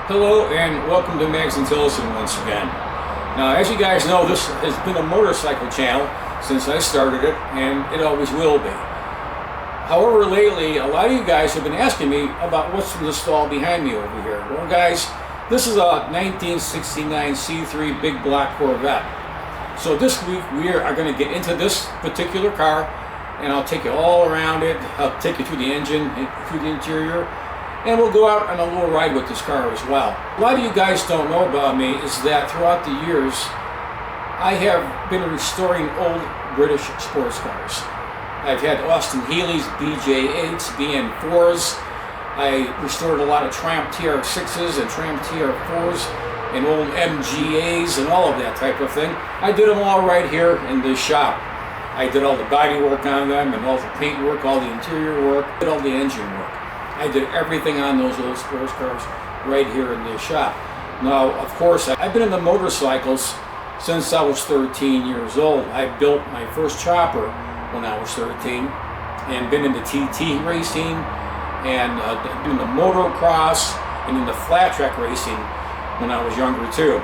Hello and welcome to Mags and Tillison once again. Now, as you guys know, this has been a motorcycle channel since I started it, and it always will be. However, lately, a lot of you guys have been asking me about what's in the stall behind me over here. Well, guys, this is a 1969 C3 big block Corvette. So this week we are going to get into this particular car, and I'll take you all around it. I'll take you through the engine, through the interior, and we'll go out on a little ride with this car as well. A lot of you guys don't know about me is that throughout the years, I have been restoring old British sports cars. I've had Austin Healey's BJ8s, BN4s. I restored a lot of Triumph TR6s and Triumph TR4s and old MGAs and all of that type of thing. I did them all right here in this shop. I did all the body work on them and all the paint work, all the interior work, did all the engine work. I did everything on those old sports cars right here in this shop. Now, of course, I've been in the motorcycles since I was 13 years old. I built my first chopper when I was 13 and been into TT racing and doing the motocross and in the flat track racing when I was younger too.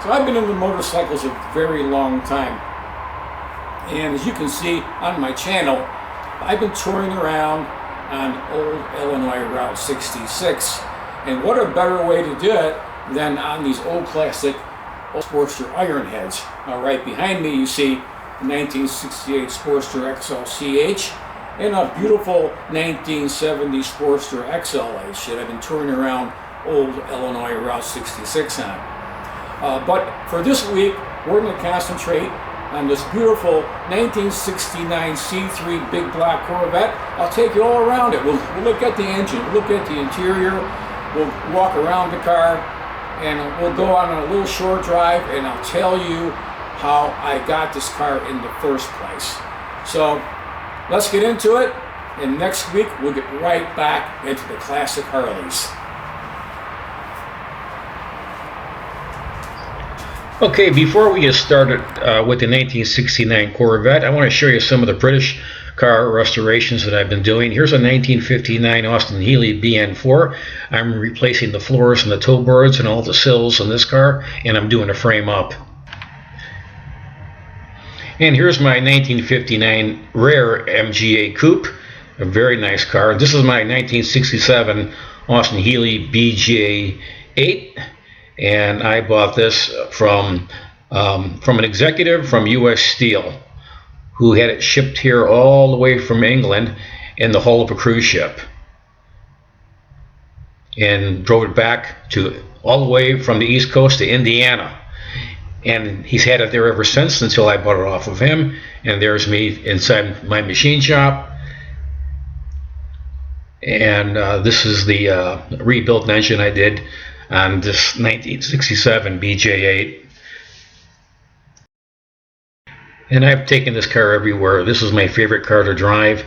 So I've been in the motorcycles a very long time. And as you can see on my channel, I've been touring around on old Illinois Route 66. And what a better way to do it than on these old classic old Sportster iron heads. Right behind me you see a 1968 Sportster XL-CH and a beautiful 1970 Sportster XL-H that I've been touring around old Illinois Route 66 on. But for this week, we're going to concentrate on this beautiful 1969 C3 big block Corvette. I'll take you all around it. We'll look at the engine, we'll look at the interior, we'll walk around the car, and we'll go on a little short drive, and I'll tell you how I got this car in the first place. So let's get into it, and next week we'll get right back into the classic Harleys. Okay, before we get started with the 1969 Corvette, I want to show you some of the British car restorations that I've been doing. Here's a 1959 Austin Healey BN4. I'm replacing the floors and the toe boards and all the sills in this car, and I'm doing a frame up. And here's my 1959 Rare MGA Coupe, a very nice car. This is my 1967 Austin Healey BJ8. And I bought this from an executive from U.S. Steel who had it shipped here all the way from England in the hull of a cruise ship and drove it back to all the way from the East Coast to Indiana. And he's had it there ever since until I bought it off of him. And there's me inside my machine shop. And this is the rebuilt engine I did on this 1967 BJ8. And I've taken this car everywhere. This is my favorite car to drive.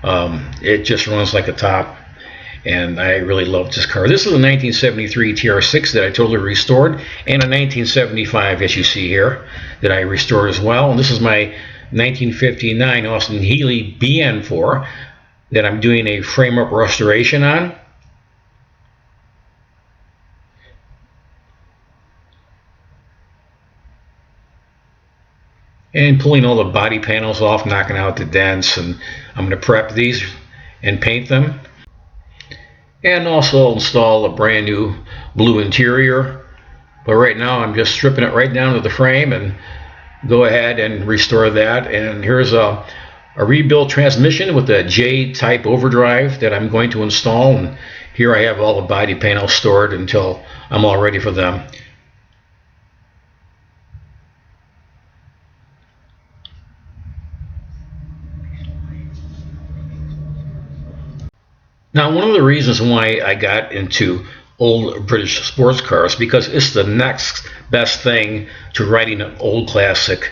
It just runs like a top, and I really love this car. This is a 1973 TR6 that I totally restored, and a 1975, as you see here, that I restored as well. And this is my 1959 Austin Healey BN4 that I'm doing a frame-up restoration on. And pulling all the body panels off, knocking out the dents, and I'm going to prep these and paint them. And also install a brand new blue interior. But right now I'm just stripping it right down to the frame and go ahead and restore that. And here's a rebuilt transmission with a J-type overdrive that I'm going to install. And here I have all the body panels stored until I'm all ready for them. Now, one of the reasons why I got into old British sports cars, because it's the next best thing to riding an old classic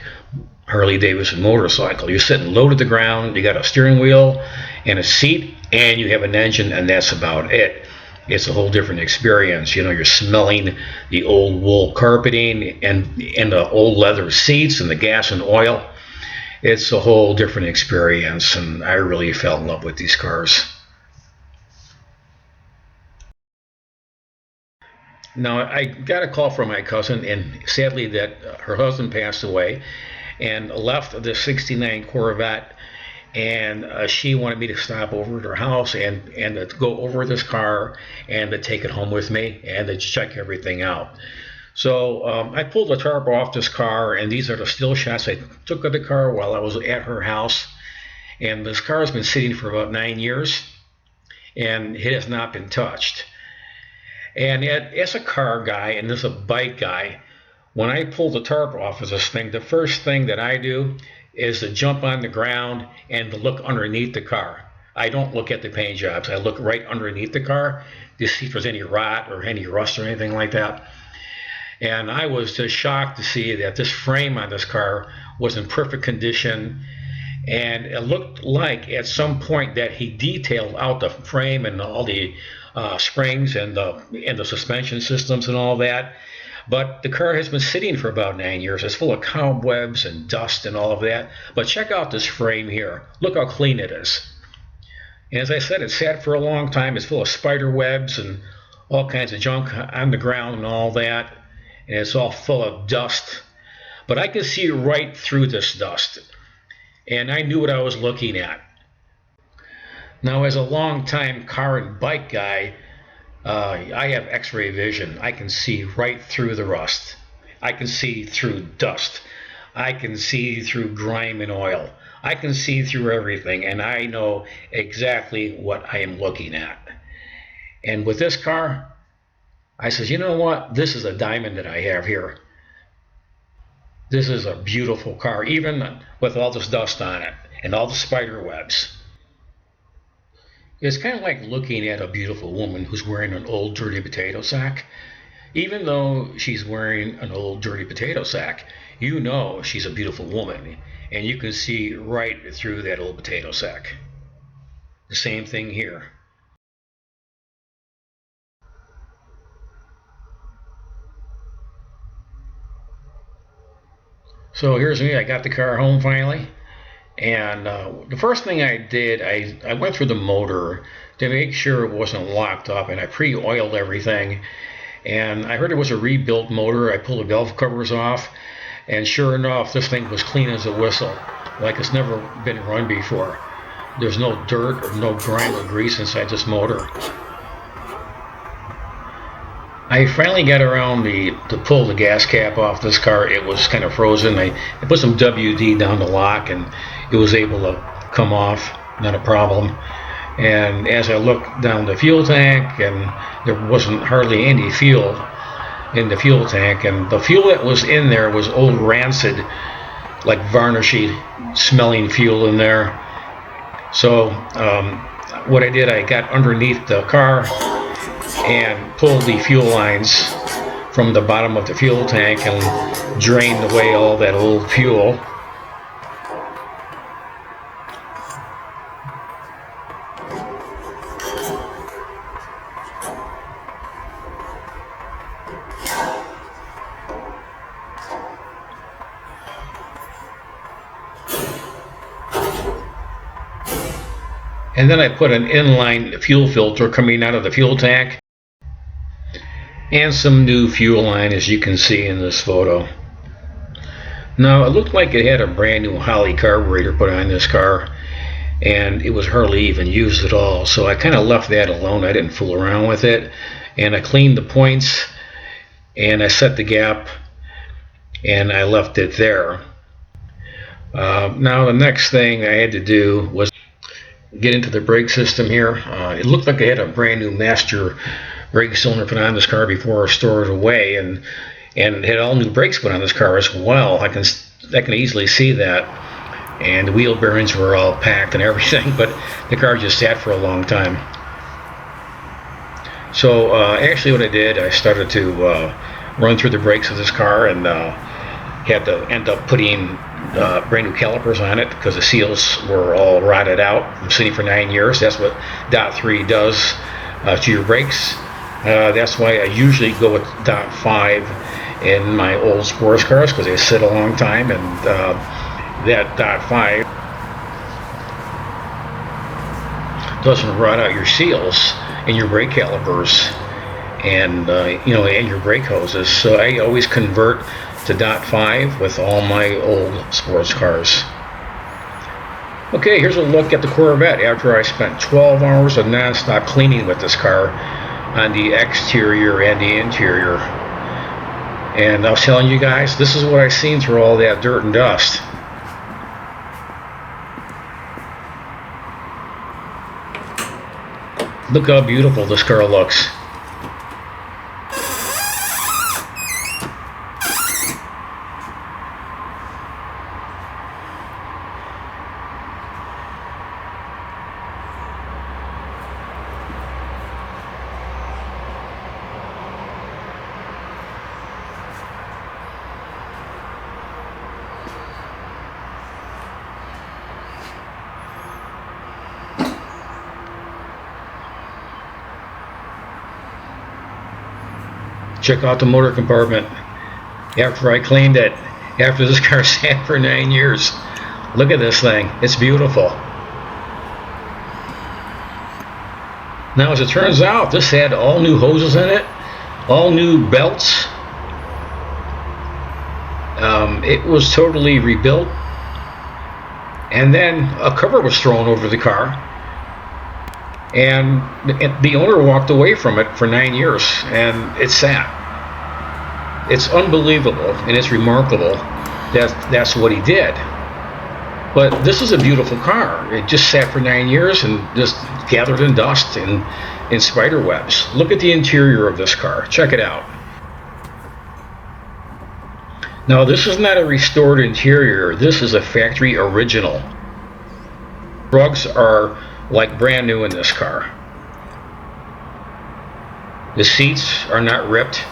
Harley Davidson motorcycle. You're sitting low to the ground, you got a steering wheel and a seat, and you have an engine, and that's about it. It's a whole different experience. You know, you're smelling the old wool carpeting and the old leather seats and the gas and oil. It's a whole different experience, and I really fell in love with these cars. Now, I got a call from my cousin, and sadly, that her husband passed away and left the '69 Corvette, and she wanted me to stop over at her house and to go over this car and to take it home with me and to check everything out. So I pulled the tarp off this car, and these are the still shots I took of the car while I was at her house. And this car has been sitting for about 9 years, and it has not been touched. And as a car guy and as a bike guy, when I pull the tarp off of this thing, the first thing that I do is to jump on the ground and to look underneath the car. I don't look at the paint jobs. I look right underneath the car to see if there's any rot or any rust or anything like that. And I was just shocked to see that this frame on this car was in perfect condition. And it looked like at some point that he detailed out the frame and all the springs and the suspension systems and all that. But the car has been sitting for about 9 years. It's full of cobwebs and dust and all of that. But check out this frame here. Look how clean it is. And as I said, it sat for a long time. It's full of spider webs and all kinds of junk on the ground and all that. And it's all full of dust. But I could see right through this dust. And I knew what I was looking at. Now, as a long-time car and bike guy, I have x-ray vision. I can see right through the rust. I can see through dust. I can see through grime and oil. I can see through everything, and I know exactly what I am looking at. And with this car, I said, you know what? This is a diamond that I have here. This is a beautiful car, even with all this dust on it and all the spider webs. It's kind of like looking at a beautiful woman who's wearing an old dirty potato sack. Even though she's wearing an old dirty potato sack, you know she's a beautiful woman, and you can see right through that old potato sack. The same thing here. So here's me. I got the car home finally. And the first thing I did, I went through the motor to make sure it wasn't locked up, and I pre-oiled everything. And I heard it was a rebuilt motor. I pulled the valve covers off, and sure enough, this thing was clean as a whistle, like it's never been run before. There's no dirt or no grime or grease inside this motor. I finally got around to pull the gas cap off this car. It was kind of frozen. I put some WD down the lock, and it was able to come off, not a problem. And as I looked down the fuel tank, and there wasn't hardly any fuel in the fuel tank, and the fuel that was in there was old rancid, like varnishy smelling fuel in there. So what I did, I got underneath the car and pulled the fuel lines from the bottom of the fuel tank and drained away all that old fuel. And then I put an inline fuel filter coming out of the fuel tank and some new fuel line, as you can see in this photo. Now, it looked like it had a brand new Healey carburetor put on this car, and it was hardly even used at all, so I kind of left that alone. I didn't fool around with it, and I cleaned the points, and I set the gap, and I left it there. Now, the next thing I had to do was get into the brake system here. It looked like I had a brand new master brake cylinder put on this car before I stored it away, and it had all new brakes put on this car as well. I can easily see that, and the wheel bearings were all packed and everything, but the car just sat for a long time. So actually what I did, I started to run through the brakes of this car, and had to end up putting brand new calipers on it because the seals were all rotted out from sitting for 9 years. That's what dot 3 does to your brakes. That's why I usually go with dot 5 in my old sports cars, because they sit a long time, and that dot 5 doesn't rot out your seals and your brake calipers. and and your brake hoses. So I always convert to .5 with all my old sports cars. Okay, here's a look at the Corvette after I spent 12 hours of non-stop cleaning with this car on the exterior and the interior. And I was telling you guys, this is what I've seen through all that dirt and dust. Look how beautiful this car looks. Check out the motor compartment after I cleaned it, after this car sat for 9 years. Look at this thing, it's beautiful. Now as it turns out, this had all new hoses in it, all new belts. It was totally rebuilt, and then a cover was thrown over the car, and the owner walked away from it for 9 years, and it sat. It's unbelievable and it's remarkable that that's what he did. But this is a beautiful car. It just sat for 9 years and just gathered in dust and in spider webs. Look at the interior of this car. Check it out. Now this is not a restored interior. This is a factory original. Rugs are like brand new in this car. The seats are not ripped,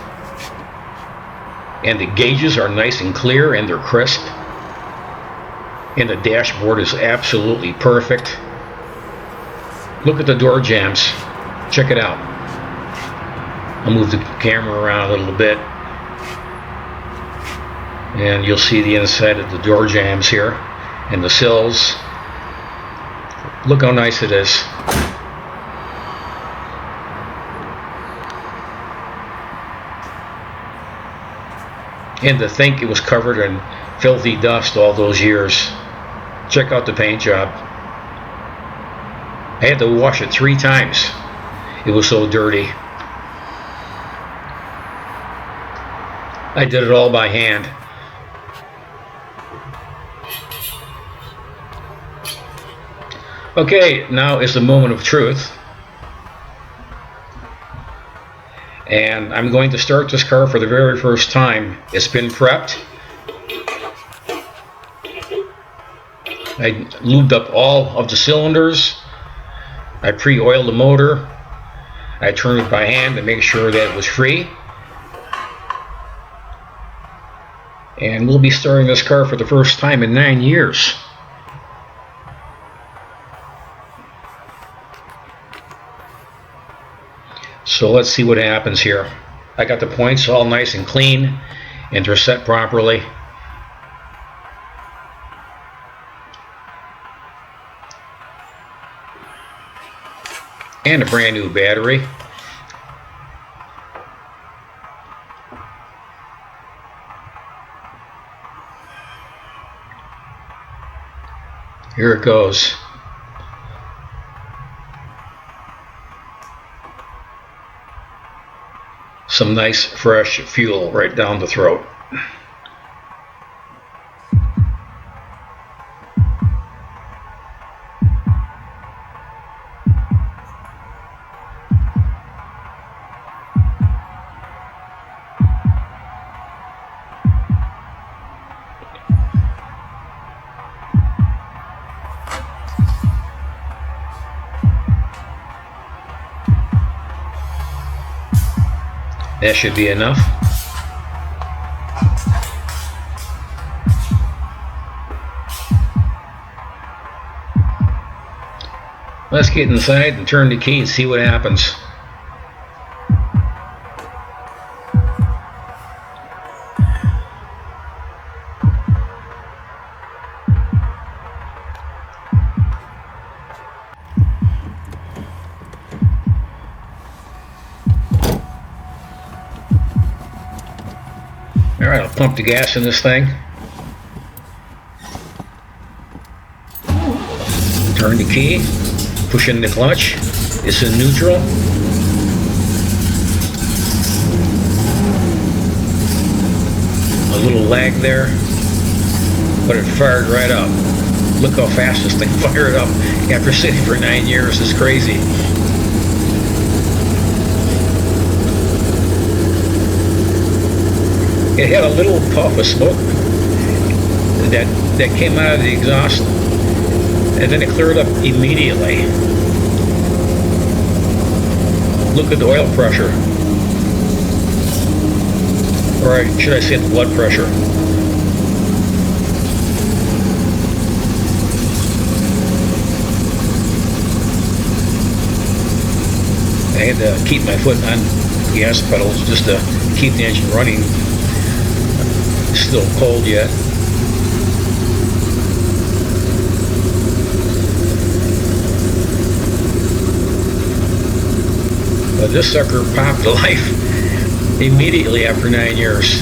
and the gauges are nice and clear and they're crisp, and the dashboard is absolutely perfect. Look at the door jambs. Check it out. I'll move the camera around a little bit and you'll see the inside of the door jambs here and the sills. Look how nice it is. And to think it was covered in filthy dust all those years. Check out the paint job. I had to wash it 3 times. It was so dirty. I did it all by hand. Okay, now is the moment of truth. And I'm going to start this car for the very first time. It's been prepped. I lubed up all of the cylinders. I pre-oiled the motor. I turned it by hand to make sure that it was free. And we'll be starting this car for the first time in 9 years. So let's see what happens here. I got the points all nice and clean and they're set properly. And a brand new battery. Here it goes. Some nice fresh fuel right down the throat. That should be enough. Let's get inside and turn the key and see what happens. Alright, I'll pump the gas in this thing. Turn the key, push in the clutch. It's in neutral. A little lag there, but it fired right up. Look how fast this thing fired up after sitting for 9 years. It's crazy. It had a little puff of smoke that came out of the exhaust, and then it cleared up immediately. Look at the oil pressure, or should I say the blood pressure. I had to keep my foot on gas pedals just to keep the engine running. It's still cold yet. But this sucker popped to life immediately after 9 years.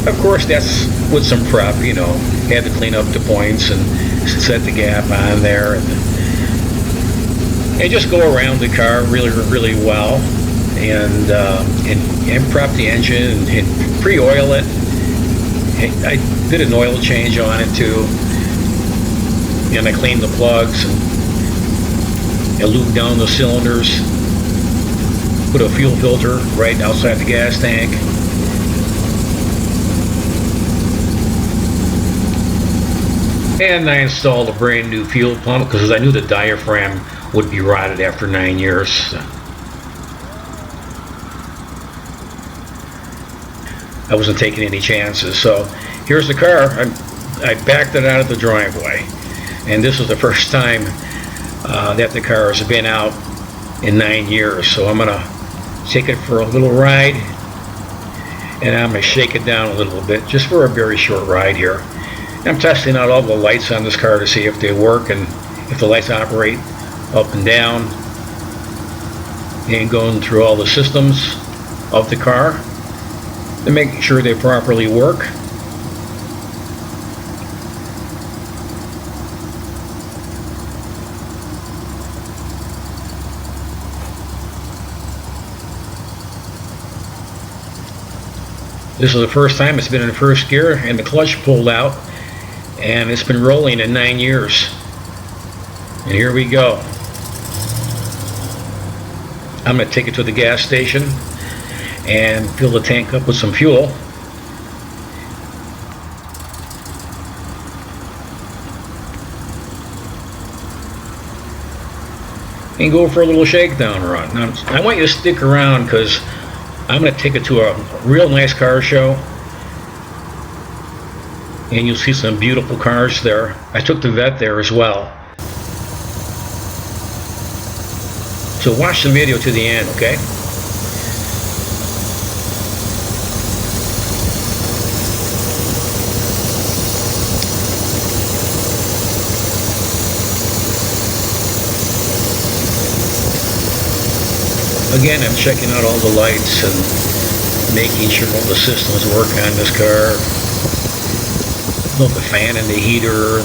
Of course, that's with some prep, you know. Had to clean up the points and set the gap on there, and just go around the car really, really well, and prep the engine and pre-oil it. I did an oil change on it too, and I cleaned the plugs and I lubed down the cylinders. Put a fuel filter right outside the gas tank. And I installed a brand new fuel pump because I knew the diaphragm would be rotted after 9 years. I wasn't taking any chances. So here's the car. I backed it out of the driveway, and this is the first time that the car has been out in 9 years. So I'm gonna take it for a little ride, and I'm gonna shake it down a little bit just for a very short ride here. I'm testing out all the lights on this car to see if they work and if the lights operate up and down, and going through all the systems of the car to make sure they properly work. This is the first time it's been in first gear and the clutch pulled out, and it's been rolling in 9 years. And here we go. I'm going to take it to the gas station and fill the tank up with some fuel. And go for a little shakedown run. Now, I want you to stick around because I'm going to take it to a real nice car show, and you'll see some beautiful cars there. I took the vet there as well. So watch the video to the end, okay? Again, I'm checking out all the lights and making sure all the systems work on this car. The fan and the heater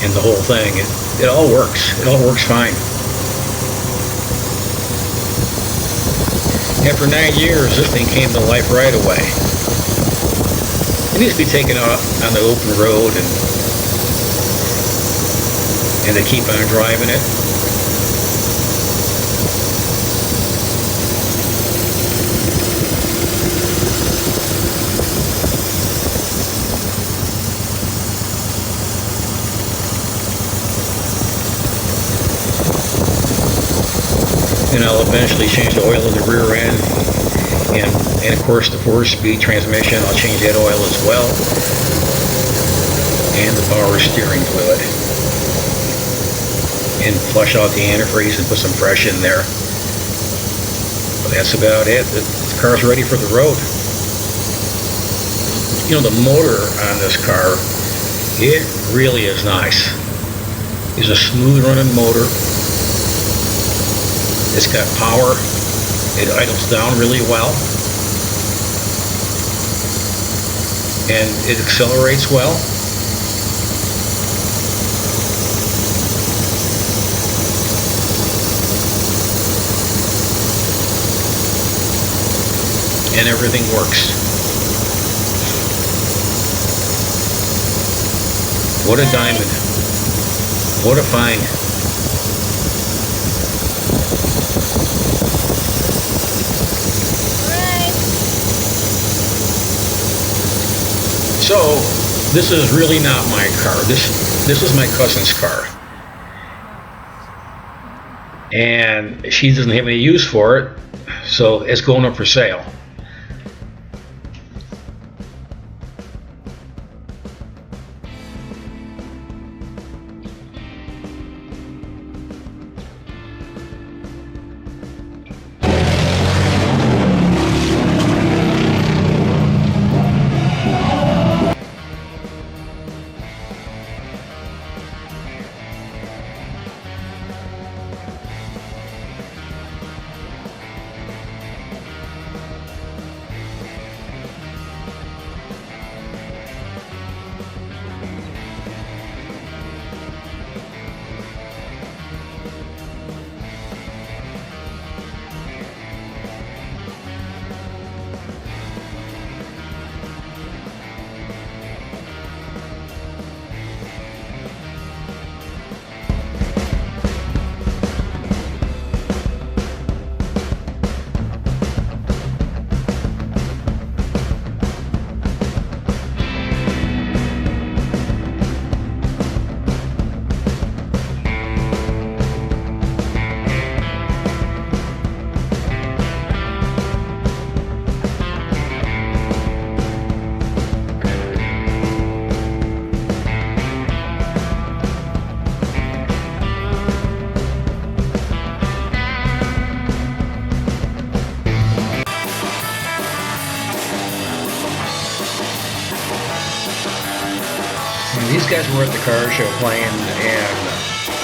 and the whole thing. It all works. It all works fine. After 9 years, this thing came to life right away. It needs to be taken out on the open road and to keep on driving it. And I'll eventually change the oil in the rear end, and of course the 4-speed transmission, I'll change that oil as well, and the power steering fluid, and flush out the antifreeze and put some fresh in there. But that's about it. The car's ready for the road. You know, the motor on this car, it really is nice. It's a smooth running motor. It's got power, It idles down really well, and it accelerates well. And everything works. What a diamond. What a find. So, this is really not my car. This is my cousin's car. And she doesn't have any use for it, so it's going up for sale. These guys were at the car show playing, and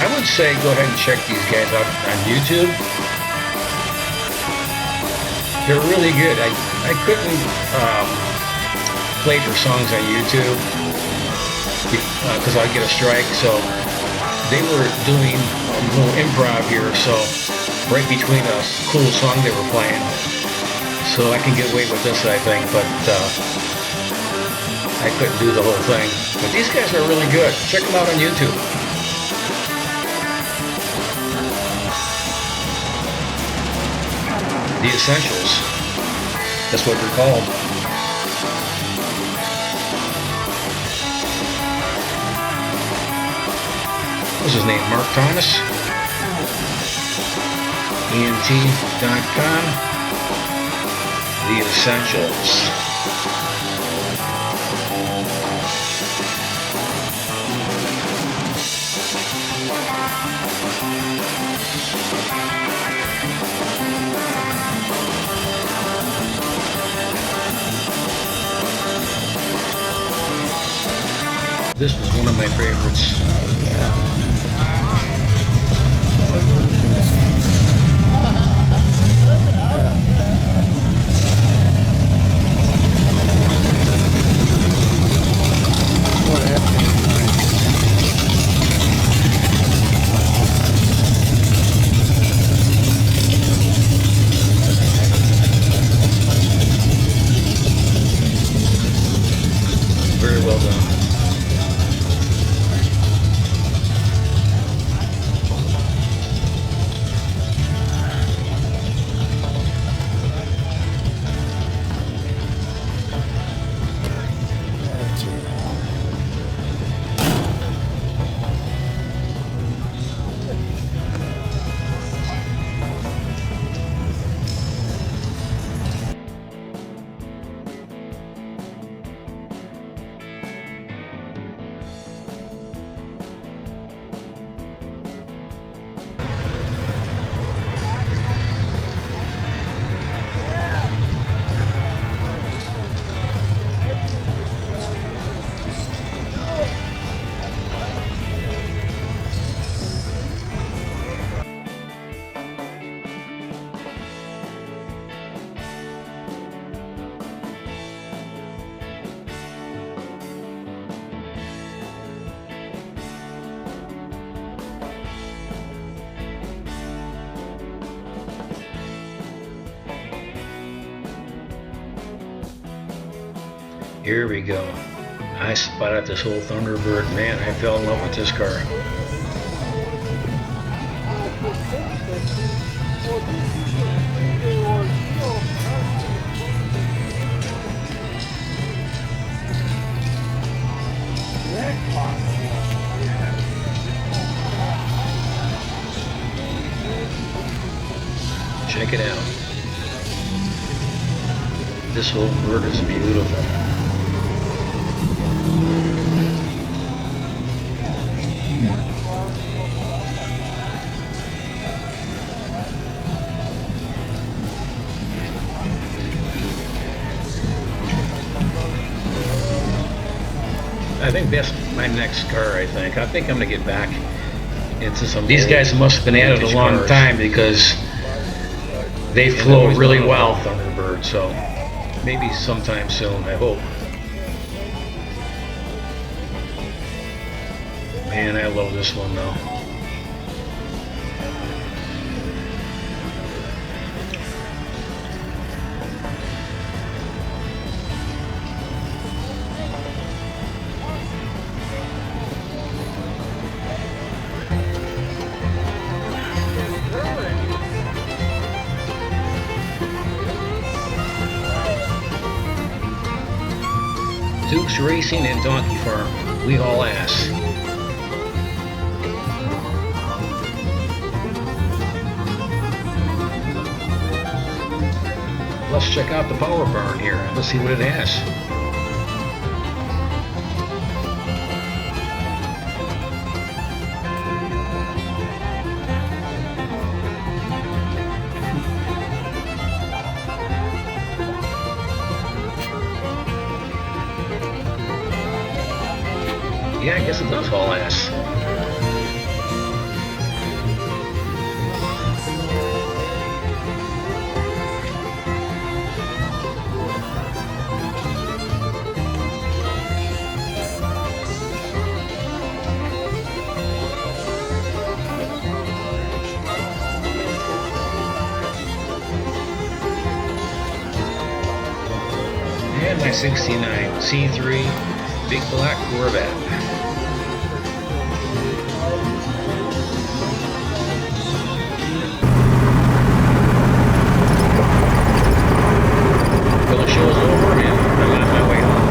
I would say go ahead and check these guys out on YouTube. They're really good. I couldn't play their songs on YouTube because I'd get a strike, so they were doing a little improv here, so right between a cool song they were playing. So I can get away with this, I think, but I couldn't do the whole thing. But these guys are really good. Check them out on YouTube. The Essentials. That's what they're called. What's his name? Mark Thomas. ENT.com. The Essentials. This was one of my favorites. Very well done. Here we go. I spotted this old Thunderbird. Man, I fell in love with this car. Check it out. This old bird is beautiful. I think that's my next car. I think I'm gonna get back into some. These guys must have been at it a long time because they flow really well, Thunderbird. So maybe sometime soon, I hope. Man, I love this one though. Duke's Racing and Donkey Farm, we haul ass. Let's check out the power barn here. Let's see what it has. Yeah, I guess it does haul ass. And my 69 C3 big black Corvette. Show's over and I'm on my way home.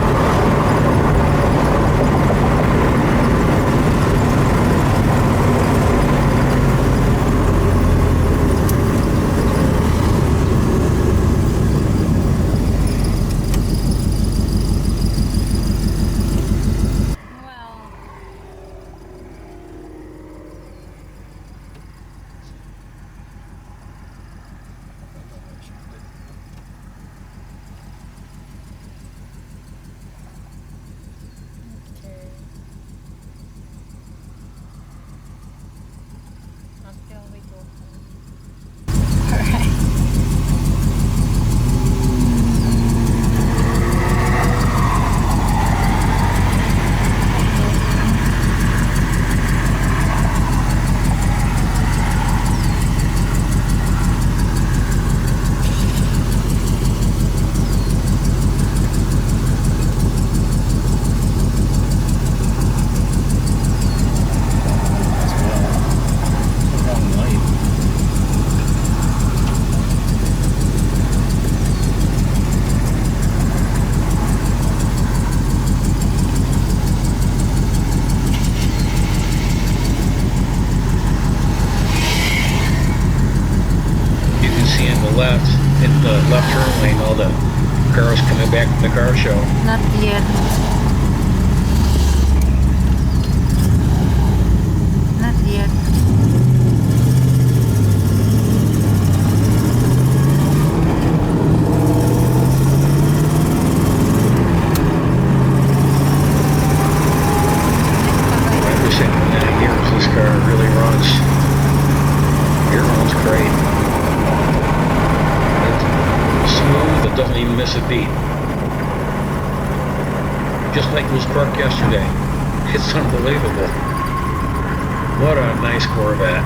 Left in the left turn lane, all the cars coming back from the car show. Not yet. Not yet. After 79 years, this car really runs. It runs great. Smooth, it doesn't even miss a beat. Just like it was parked yesterday. It's unbelievable. What a nice Corvette.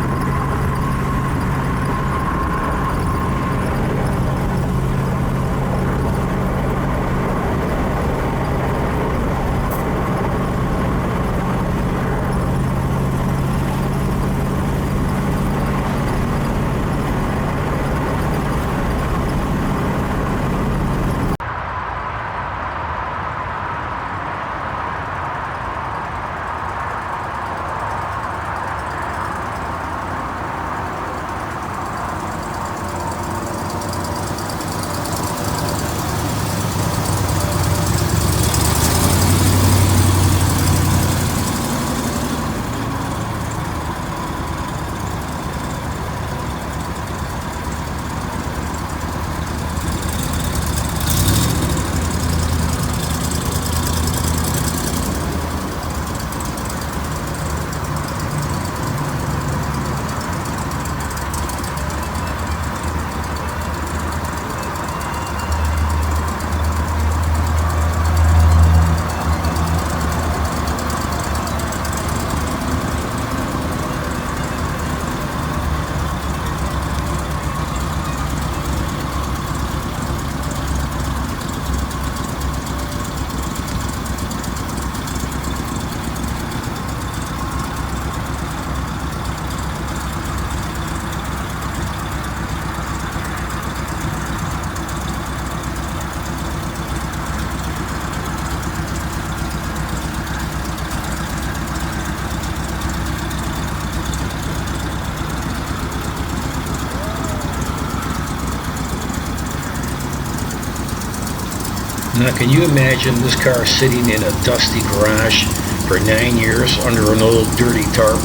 Now, can you imagine this car sitting in a dusty garage for 9 years under an old dirty tarp?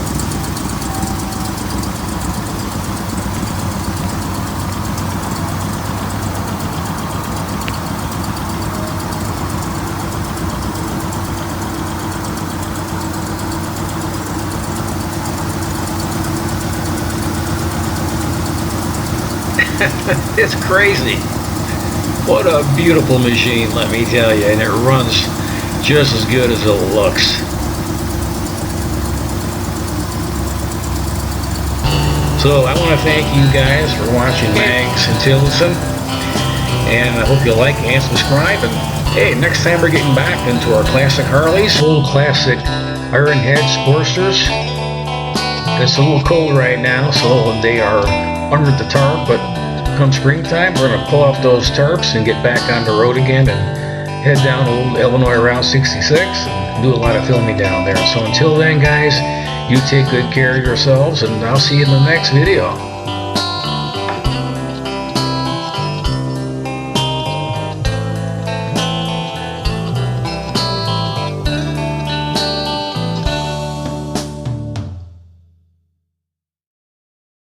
It's crazy. What a beautiful machine, let me tell you, and it runs just as good as it looks. So I want to thank you guys for watching Mags and Tilson, and I hope you like and subscribe. And hey, next time we're getting back into our classic Harleys, old classic Iron Head Sportsters. It's a little cold right now, so they are under the tarp, but come springtime, we're going to pull off those tarps and get back on the road again and head down old Illinois Route 66 and do a lot of filming down there. So until then, guys, you take good care of yourselves, and I'll see you in the next video.